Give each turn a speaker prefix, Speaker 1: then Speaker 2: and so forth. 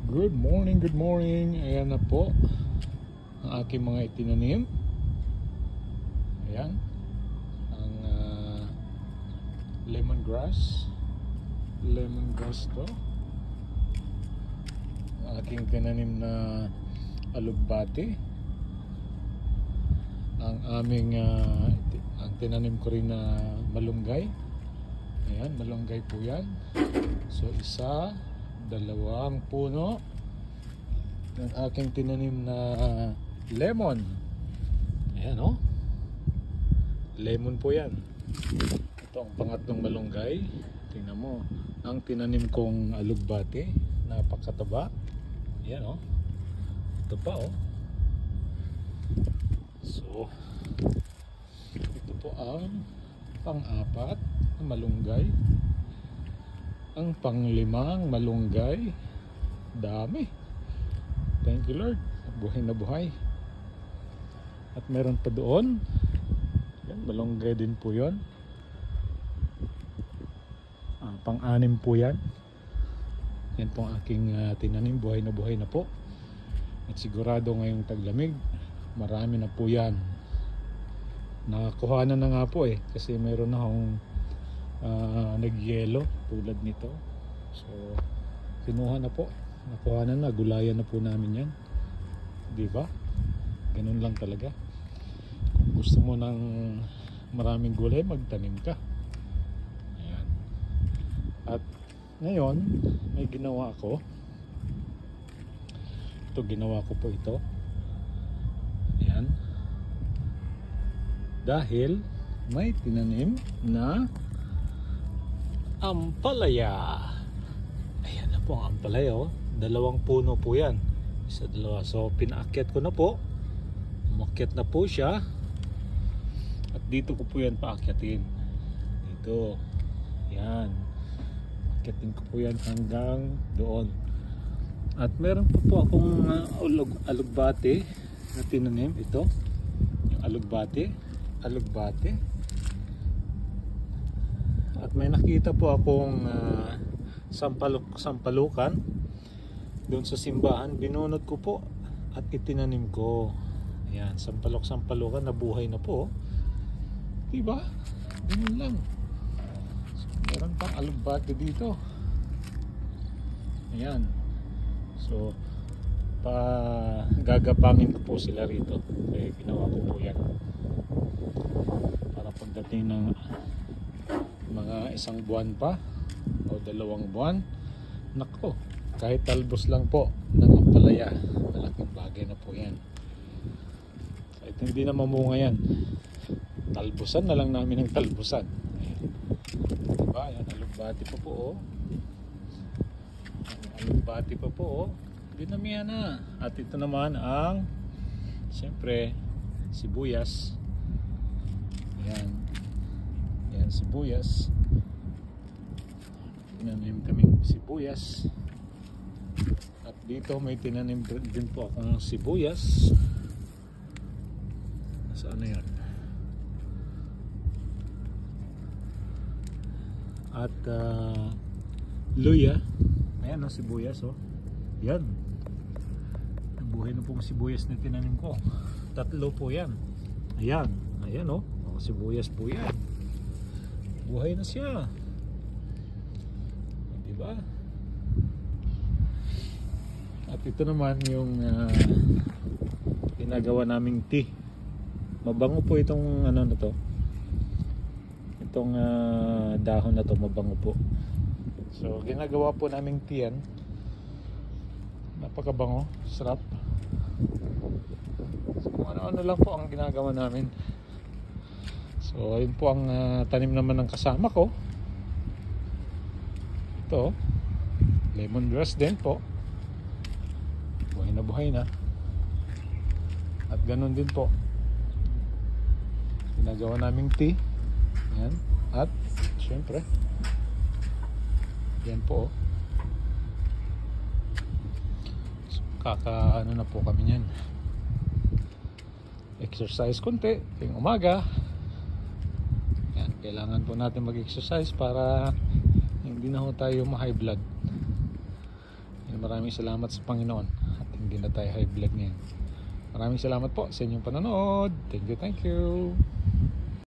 Speaker 1: Good morning, good morning. Ayan na po ang aking mga itinanim. Ayan ang lemongrass. Lemongrass to. Ang aking tinanim na alugbati. Ang aming ang tinanim ko rin na malunggay. Ayan, malunggay po yan. So isa, dalawang puno ng aking tinanim na lemon. Ayan o, lemon po yan. Ito ang pangatlong malunggay. Tingnan mo, ang tinanim kong alugbati, napakataba. Ayan o, ito pa o. So ito po ang pang-apat na malunggay. Ang panglimang malunggay. Dami. Thank you Lord. Buhay na buhay. At meron pa doon. Yan, malunggay din po yun. Pang-anim po yan. Yan po ang aking tinanim. Buhay na po. At sigurado ngayong taglamig, marami na po yan. Nakakuhanan na nga po kasi meron na akong nagyelo tulad nito. So kinuha na po, nakuhanan na, gulayan na po namin yan, di ba? Ganun lang talaga. Kung gusto mo ng maraming gulay, magtanim ka. Ayan. At ngayon may ginawa ako. Ginawa ko po ito. Ayan. Dahil may tinanim na ampalaya. Ayan na po ang ampalaya oh. Dalawang puno po yan. Isa, dalawa. So pinaakyat ko na po. Umakyat na po siya. At dito ko po yan paakyatin. Dito. Yan. Akyatin ko po yan hanggang doon. At meron po akong alugbati na tinanim. Ito. Yung alugbati. At may nakita po akong sampalukan doon sa simbahan. Binunot ko po at itinanim ko. Ayan, sampalukan, nabuhay na po. Diba? Ganun lang. So, meron pang alugbati dito. Ayan. So gagapangin ko po sila rito. Kaya ginawa ko po yan. Para pagdating ng mga isang buwan pa o 2 buwan, nako, kahit talbos lang po ng ampalaya, malaking bagay na po yan. Kahit hindi na mamunga yan, talbusan na lang namin ng talbusan. Ayan. Diba? Ayan, alugbati pa po oh. Alugbati pa po oh. Dinamihan na. At ito naman ang siyempre sibuyas. Ayan. Ayan, sibuyas. Tinanim kaming sibuyas. At dito may tinanim din po akong sibuyas. Saan na yan? At luya. Ayan o, sibuyas o. Yan. Nabuhay na po ang sibuyas na tinanim ko. 3 po yan. Ayan. Ayan o. Sibuyas po yan. Buhay na siya. Diba? At ito naman yung ginagawa naming tea. Mabango po itong ano na to. Itong dahon na to, mabango po. So ginagawa po naming tea yan. Napakabango, sarap. So, kung ano-ano lang po ang ginagawa namin. So ayun po ang tanim naman ng kasama ko. Ito lemongrass din po. Buhay na. At ganun din po ginagawa naming tea. Yan. At syempre yan po. So, kakaano na po kami niyan. Exercise konti tuwing umaga. Yan, kailangan po natin mag-exercise para hindi na ho tayo ma-high blood. Yan maraming salamat sa Panginoon at hindi na tayo high blood ngayon. Maraming salamat po sa inyong panonood. Thank you, thank you.